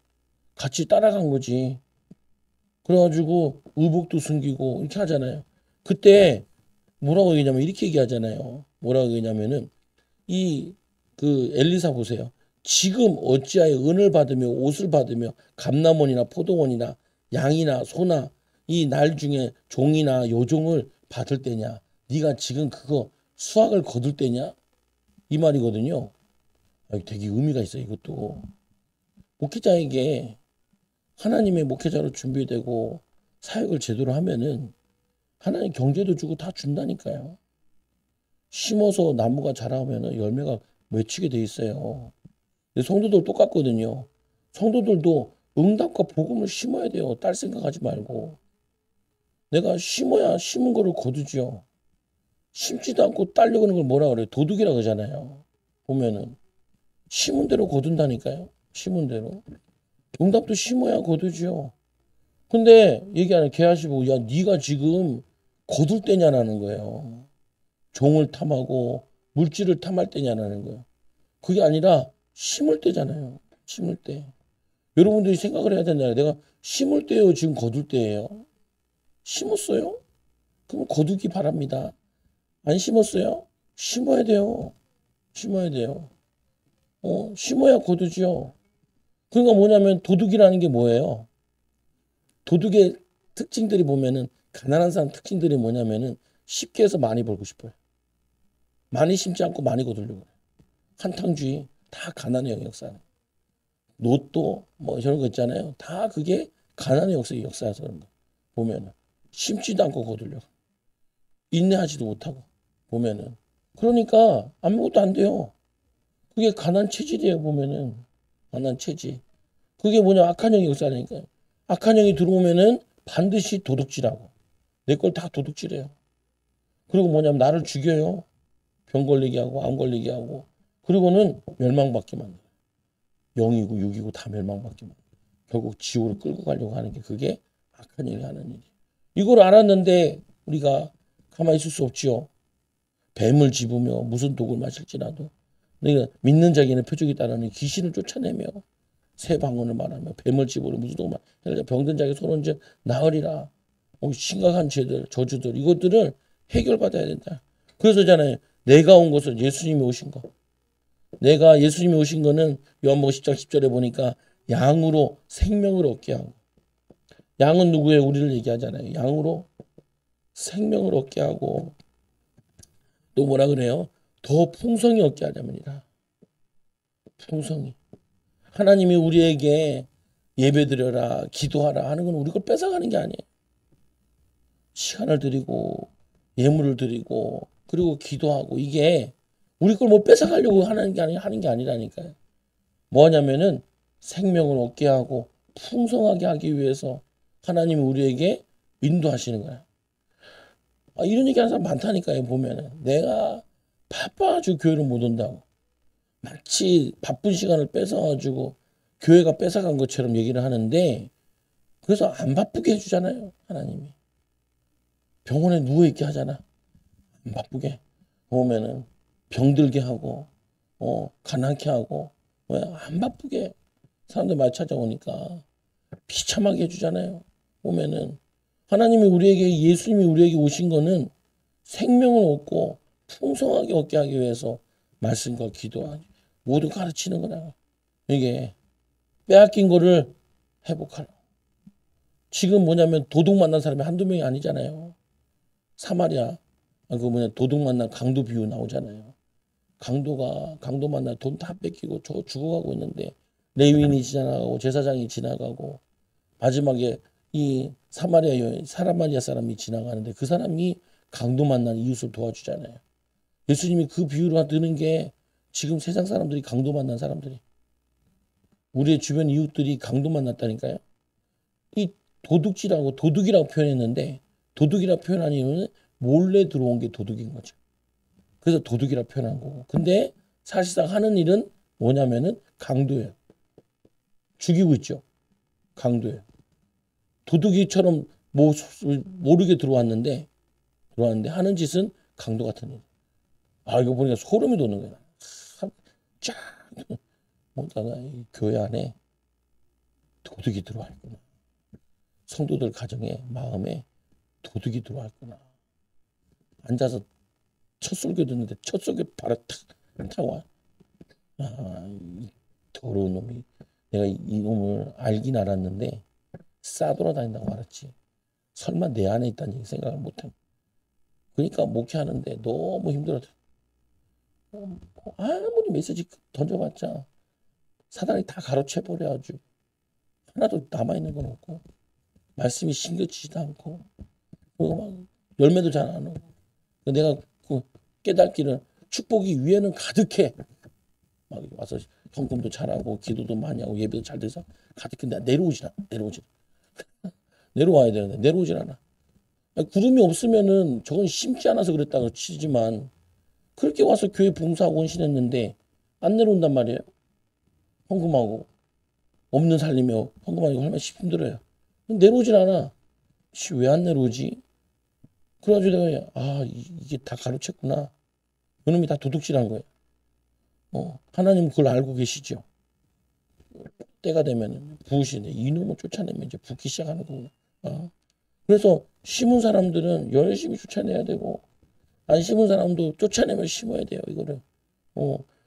같이 따라간 거지. 그래가지고 의복도 숨기고 이렇게 하잖아요. 그때 뭐라고 얘기냐면 이렇게 얘기하잖아요. 뭐라고 얘기냐면은 이 그 엘리사 보세요. 지금 어찌하여 은을 받으며 옷을 받으며 감남원이나 포도원이나 양이나 소나 이 날 중에 종이나 요종을 받을 때냐? 네가 지금 그거 수확을 거둘 때냐? 이 말이거든요. 되게 의미가 있어요. 이것도 목회자에게 하나님의 목회자로 준비되고 사역을 제대로 하면은 하나님 경제도 주고 다 준다니까요. 심어서 나무가 자라면은 열매가 맺히게 돼 있어요. 근데 성도들 똑같거든요. 성도들도 응답과 복음을 심어야 돼요. 딸 생각하지 말고. 내가 심어야 심은 거를 거두지요. 심지도 않고 따려고 하는 걸 뭐라 그래요? 도둑이라 그러잖아요. 보면은 심은 대로 거둔다니까요. 심은 대로. 응답도 심어야 거두지요. 근데 얘기하는 개하시고 야 네가 지금 거둘 때냐라는 거예요. 종을 탐하고 물질을 탐할 때냐라는 거예요. 그게 아니라 심을 때잖아요. 심을 때. 여러분들이 생각을 해야 된다. 내가 심을 때요, 지금 거둘 때예요. 심었어요? 그럼 거두기 바랍니다. 안 심었어요? 심어야 돼요. 심어야 돼요. 심어야 거두지요. 그러니까 뭐냐면 도둑이라는 게 뭐예요? 도둑의 특징들이 보면은 가난한 사람 특징들이 뭐냐면은 쉽게 해서 많이 벌고 싶어요. 많이 심지 않고 많이 거두려고 해요. 한탕주의 다 가난의 역사는. 로또 뭐 저런 거 있잖아요. 다 그게 가난의 역사에서 그런 거. 보면은 심지도 않고 거두려고. 인내하지도 못하고 보면은. 그러니까 아무것도 안 돼요. 그게 가난 체질이에요. 보면은 가난 체질. 그게 뭐냐 악한 영의 역사라니까요. 악한 영이 들어오면은 반드시 도둑질하고 내 걸 다 도둑질해요. 그리고 뭐냐면 나를 죽여요. 병 걸리게 하고 암 걸리게 하고 그리고는 멸망받게 만들어요. 영이고 육이고 다 멸망받게 만들어요. 결국 지옥으로 끌고 가려고 하는 게 그게 악한 영이 하는 일이에요. 이걸 알았는데 우리가 가만히 있을 수 없지요. 뱀을 집으며 무슨 독을 마실지라도 내가 믿는 자에게는 표적이 따르니 귀신을 쫓아내며 새 방언을 말하며 뱀을 집으려 무슨 독을 마시려 병든 자에게 손 얹어 나으리라. 심각한 죄들 저주들 이것들을 해결받아야 된다. 그래서잖아요. 내가 온 것은 예수님이 오신 거. 내가 예수님이 오신 거는 요한복음 10장 10절에 보니까 양으로 생명을 얻게 하고 양은 누구예요? 우리를 얘기하잖아요. 양으로 생명을 얻게 하고 또 뭐라 그래요? 더 풍성히 얻게 하자면이라. 풍성히. 하나님이 우리에게 예배드려라 기도하라 하는 건 우리 걸 뺏어가는 게 아니에요. 시간을 드리고 예물을 드리고 그리고 기도하고 이게 우리 걸 뭐 뺏어가려고 하는 게 아니라니까요. 뭐냐면은 생명을 얻게 하고 풍성하게 하기 위해서 하나님이 우리에게 인도하시는 거야. 이런 얘기하는 사람 많다니까요. 보면은 내가 바빠가지고 교회를 못 온다고 마치 바쁜 시간을 뺏어가지고 교회가 뺏어간 것처럼 얘기를 하는데 그래서 안 바쁘게 해주잖아요. 하나님이 병원에 누워있게 하잖아. 안 바쁘게 보면은 병들게 하고 가난케 하고 왜 안 바쁘게 사람들 많이 찾아오니까 비참하게 해주잖아요. 보면은 하나님이 우리에게 예수님이 우리에게 오신 거는 생명을 얻고 풍성하게 얻게 하기 위해서 말씀과 기도하기 모두 가르치는 거다. 이게 빼앗긴 거를 회복하라. 지금 뭐냐면 도둑 만난 사람이 한두 명이 아니잖아요. 사마리아 도둑 만난 강도 비유 나오잖아요. 강도 만나 돈 다 뺏기고 저 죽어가고 있는데 레위인이 지나가고 제사장이 지나가고 마지막에 이 사마리아 사람이 지나가는데 그 사람이 강도 만난 이웃을 도와주잖아요. 예수님이 그 비유를 드는 게 지금 세상 사람들이 강도 만난 사람들이 우리의 주변 이웃들이 강도 만났다니까요. 이 도둑이라고 표현했는데 도둑이라고 표현한 이유는 몰래 들어온 게 도둑인 거죠. 그래서 도둑이라고 표현한 거고. 근데 사실상 하는 일은 뭐냐면은 강도예요. 죽이고 있죠. 강도예요. 도둑이처럼 모르게 들어왔는데 하는 짓은 강도 같은 일. 이거 보니까 소름이 돋는 거야. 쫙 뭔가가 이 교회 안에 도둑이 들어와 있구나. 성도들 가정에 마음에 도둑이 들어와 있구나. 앉아서 첫 설교 듣는데 첫 설교 바로 탁 와. 이 더러운 놈이 내가 이 놈을 알긴 알았는데 싸돌아다닌다고 알았지. 설마 내 안에 있다는 얘기 생각을 못해. 그러니까 목회하는데 너무 힘들어. 아무리 메시지 던져봤자 사단이 다 가로채 버려가지고 하나도 남아있는 건 없고 말씀이 신겨지지도 않고 그리고 막 열매도 잘 안 오고 내가 그 깨닫기를 축복이 위에는 가득해. 막 와서 헌금도 잘하고 기도도 많이 하고 예배도 잘 돼서 가득해. 내려오질 않아. 내려와야 되는데 내려오질 않아. 아니, 구름이 없으면은 저건 심지 않아서 그랬다고 치지만 그렇게 와서 교회 봉사하고 헌신했는데 안 내려온단 말이에요. 헌금하고 없는 살리며 헌금하기가 얼마나 힘들어요. 내려오질 않아. 왜 안 내려오지? 그래가지고 내가 이게 다 가로챘구나. 이놈이 다 도둑질한 거예요. 하나님 그걸 알고 계시죠. 때가 되면 부으시네. 이놈을 쫓아내면 이제 붓기 시작하는 거구나. 그래서 심은 사람들은 열심히 쫓아내야 되고 안 심은 사람도 쫓아내면 심어야 돼요. 이거를.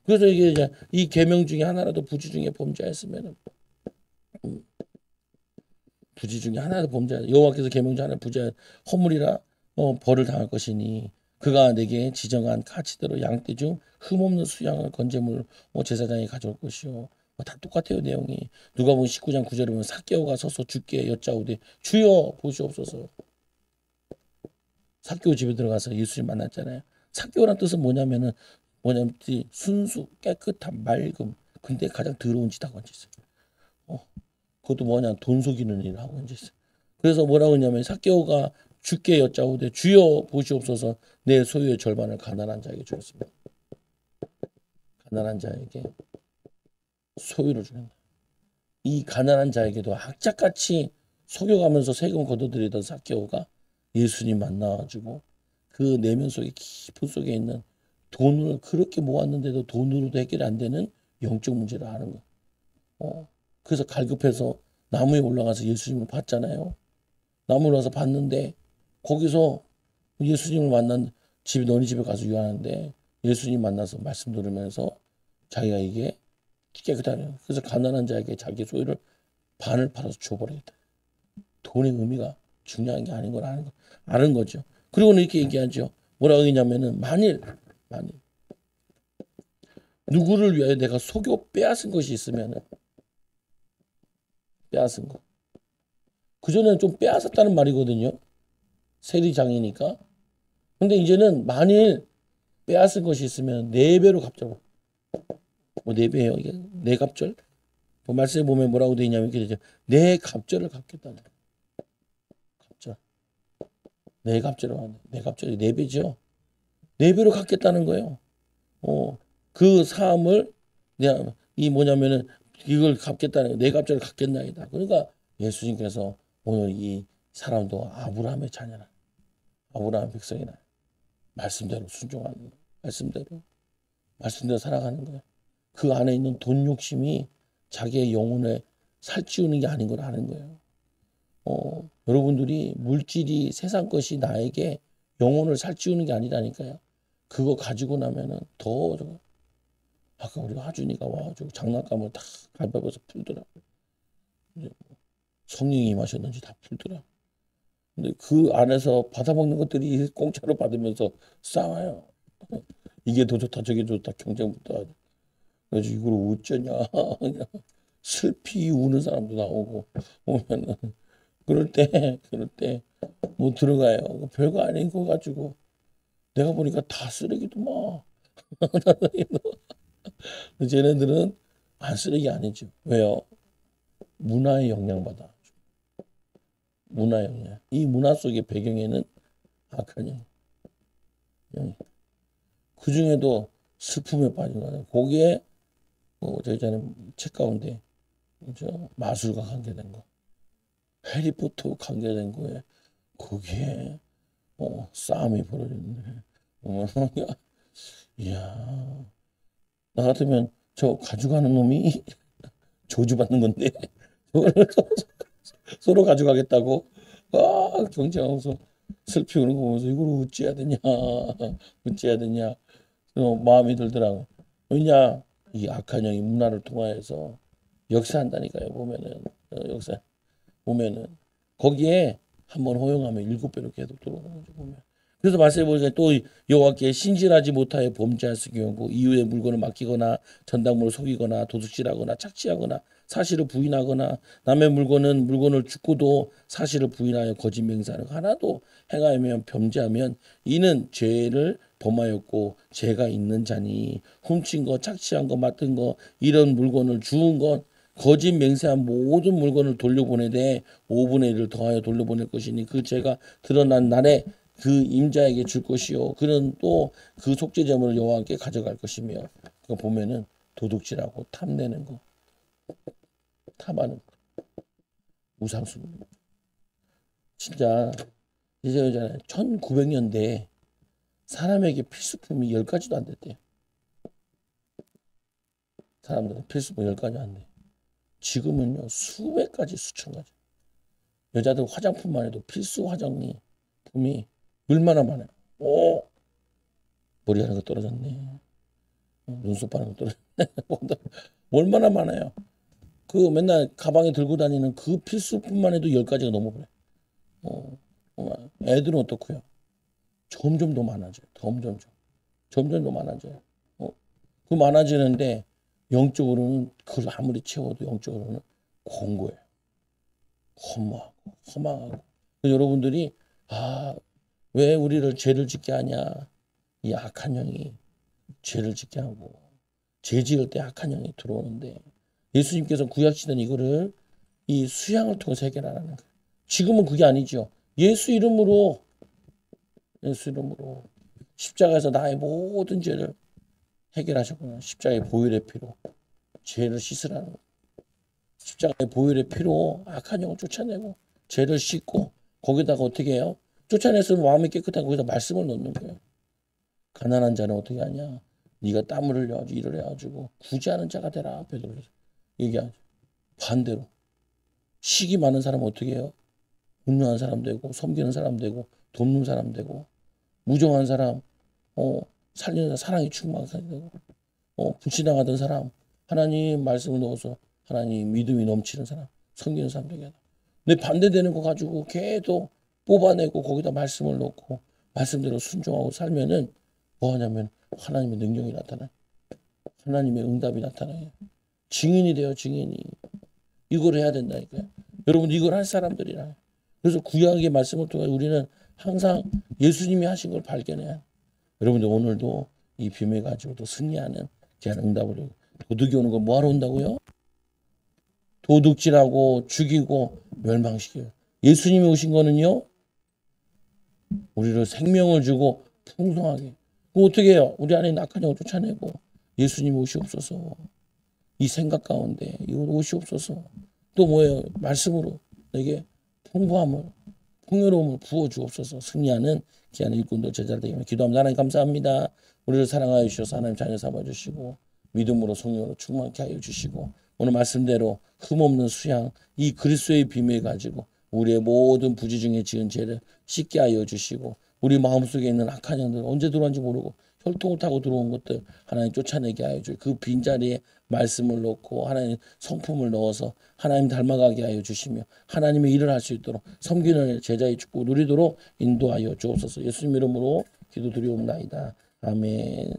그래서 이게 이제 이 계명 중에 하나라도 부지 중에 범죄했으면은 부지 중에 하나라도 범죄 여호와께서 계명 중 하나 부지 허물이라 벌을 당할 것이니 그가 내게 지정한 가치대로 양떼 중 흠없는 수양을 건제물 제사장이 가져올 것이요. 다 똑같아요 내용이. 누가복음 19장 9절에 보면 삭개오가 서서 주께 여짜오되 주여 보시옵소서. 삭개오 집에 들어가서 예수님 만났잖아요. 삭개오란 뜻은 뭐냐면 순수 깨끗한 맑음. 근데 가장 더러운 짓 하고 앉아있어요. 그것도 돈 속이는 일을 하고 앉아있어요. 그래서 뭐라고 했냐면 삭개오가 주께 여짜오되 주여 보시옵소서 내 소유의 절반을 가난한 자에게 주었습니다. 가난한 자에게 소유를 주는 이 가난한 자에게도 악착같이 속여가면서 세금 걷어들이던 삭개오가 예수님 만나가지고 그 내면 속에 깊은 속에 있는 돈을 그렇게 모았는데도 돈으로도 해결이 안 되는 영적 문제를 아는 거예요. 그래서 갈급해서 나무에 올라가서 예수님을 봤잖아요. 나무에 올라가서 봤는데 거기서 예수님을 만난 집에 너희 집에 가서 유하는데 예수님 만나서 말씀 들으면서 자기가 이게 깨끗하네요. 그래서 가난한 자에게 자기 소유를 반을 팔아서 줘버리겠다. 돈의 의미가 중요한 게 아닌 걸 아는 거죠. 그리고는 이렇게 얘기하죠. 뭐라고 했냐면은 만일 누구를 위하여 내가 속여 빼앗은 것이 있으면은 빼앗은 거. 그전에는 좀 빼앗았다는 말이거든요. 세리장이니까. 근데 이제는 만일 빼앗은 것이 있으면 4배로 갚자고. 4배예요. 이게 4갑절. 말씀에 보면 뭐라고 되어 있냐면 이렇게 되죠. 4갑절을 갚겠다는 거예요. 갑절. 4갑절을 하네. 4갑절이 4배죠. 4배로 갚겠다는 거예요. 그 사함을 내가 뭐냐면은 이걸 갚겠다는 4갑절을 갚겠나이다. 그러니까 예수님께서 오늘 이 사람도 아브라함의 자녀라. 아브라함 백성이라. 말씀대로 순종하는 말씀대로 살아가는 거예요. 그 안에 있는 돈 욕심이 자기의 영혼에 살찌우는 게 아닌 걸 아는 거예요. 여러분들이 물질이 세상 것이 나에게 영혼을 살찌우는 게 아니라니까요. 그거 가지고 나면은 더 아까 우리 하준이가 와가지고 장난감을 다 가위바위보에서 풀더라. 성령이 임하셨는지 다 풀더라. 근데 그 안에서 받아먹는 것들이 공짜로 받으면서 싸워요. 이게 더 좋다 저게 좋다 경쟁부터 하죠. 그래서 이걸 어쩌냐 슬피 우는 사람도 나오고 오면은 그럴 때 뭐 들어가요. 별거 아닌 거 가지고 내가 보니까 다 쓰레기도만. 쟤네들은 안 쓰레기 아니죠. 왜요? 문화의 영향받아. 문화 영향. 이 문화 속의 배경에는 악한 영향. 그 중에도 슬픔에 빠진 거예요. 거기에 저희 책 가운데 마술과 관계된 거, 해리포터 관계된 거에 거기에 싸움이 벌어졌네. 이야, 나 같으면 저 가져가는 놈이 저주받는 건데 서로 가져가겠다고 경쟁하면서 슬피 우는 거 보면서 이걸 어찌해야 되냐 마음이 들더라고. 왜냐 이 악한 영이 문화를 통하여서 역사한다니까요. 보면은 거기에 한번 허용하면 7배로 계속 들어오는 거죠. 보면. 그래서 말씀해 보니까 또 여호와께 신실하지 못하여 범죄할 수 경우고 이웃의 물건을 맡기거나 전당물을 속이거나 도둑질하거나 착취하거나 사실을 부인하거나 남의 물건을 죽고도 사실을 부인하여 거짓 맹세하는 하나도 행하면 범죄하면 이는 죄를 범하였고 죄가 있는 자니 훔친 거 착취한 거 맡은 거 이런 물건을 주운 건 거짓 맹세한 모든 물건을 돌려보내되 5분의 1을 더하여 돌려보낼 것이니 그 죄가 드러난 날에 그 임자에게 줄 것이요 그는 또 그 속죄제물을 여호와께 가져갈 것이며. 그거 보면은 도둑질하고 탐내는 거, 탐하는 거, 우상숭배. 진짜 이제 잖아요 1900년대에 사람에게 필수품이 10가지도 안 됐대요. 사람들은 필수품 10가지 안 돼. 지금은요 수백 가지 수천 가지. 여자들 화장품만 해도 필수 화장품이 얼마나 많아요. 오, 머리 하는 거 떨어졌네. 눈썹 바르는 거 떨어졌네. 얼마나 많아요. 그 맨날 가방에 들고 다니는 그 필수품만 해도 10가지가 넘어버려요. 애들은 어떻고요? 점점 더 많아져요. 점점 더 많아져요. 그 많아지는데 영적으로는 그걸 아무리 채워도 영적으로는 공고해요. 허망하고. 여러분들이 왜 우리를 죄를 짓게 하냐? 이 악한 영이 죄를 짓게 하고 죄 지을 때 악한 영이 들어오는데 예수님께서 구약 시대는 이거를 이 수양을 통해서 해결하라는 거예요. 지금은 그게 아니죠. 예수 이름으로 십자가에서 나의 모든 죄를 해결하셨구나. 십자가의 보혈의 피로 죄를 씻으라는 거예요. 십자가의 보혈의 피로 악한 영을 쫓아내고 죄를 씻고 거기다가 어떻게 해요? 쫓아냈으면 마음이 깨끗하고 거기다 말씀을 넣는 거예요. 가난한 자는 어떻게 하냐? 네가 땀을 흘려가지고 일을 해가지고 구제하는 자가 되라. 베드로에서 얘기하죠. 반대로 식이 많은 사람은 어떻게 해요? 온유한 사람 되고 섬기는 사람 되고 돕는 사람 되고 무정한 사람 살리는 사람 사랑이 충만한 사람 되고 불신앙하던 사람 하나님 말씀을 넣어서 하나님 믿음이 넘치는 사람 섬기는 사람 되게 하다. 근데 반대되는 거 가지고 계속 뽑아내고 거기다 말씀을 넣고 말씀대로 순종하고 살면은 뭐 하냐면 하나님의 능력이 나타나요. 하나님의 응답이 나타나요. 증인이 돼요. 증인이. 이걸 해야 된다니까요. 여러분 이걸 할 사람들이라. 그래서 구약의 말씀을 통해 우리는 항상 예수님이 하신 걸 발견해야. 여러분들 오늘도 이 비밀 가지고도 승리하는 귀한 응답을. 도둑이 오는 거 뭐하러 온다고요? 도둑질하고 죽이고 멸망시켜요. 예수님이 오신 거는요. 우리를 생명을 주고 풍성하게. 그럼 어떻게 해요? 우리 안에 악한 영을 쫓아내고 예수님 오시옵소서. 이 생각 가운데 이거 오시옵소서. 또 뭐예요? 말씀으로 내게 풍부함을 풍요로움을 부어주옵소서. 승리하는 귀한 일꾼들 제자들 되기를 기도합니다. 하나님 감사합니다. 우리를 사랑하여 주셔서 하나님 자녀 삼아주시고 믿음으로 성령으로 충만케 하여 주시고 오늘 말씀대로 흠없는 수양 이 그리스도의 비밀 가지고 우리의 모든 부지 중에 지은 죄를 씻게 하여 주시고 우리 마음속에 있는 악한 영들 언제 들어왔는지 모르고 혈통을 타고 들어온 것들 하나님 쫓아내게 하여 주시고 그 빈자리에 말씀을 넣고 하나님 성품을 넣어서 하나님 닮아가게 하여 주시며 하나님의 일을 할 수 있도록 섬기는 제자의 축복을 누리도록 인도하여 주옵소서. 예수님 이름으로 기도드리옵나이다. 아멘.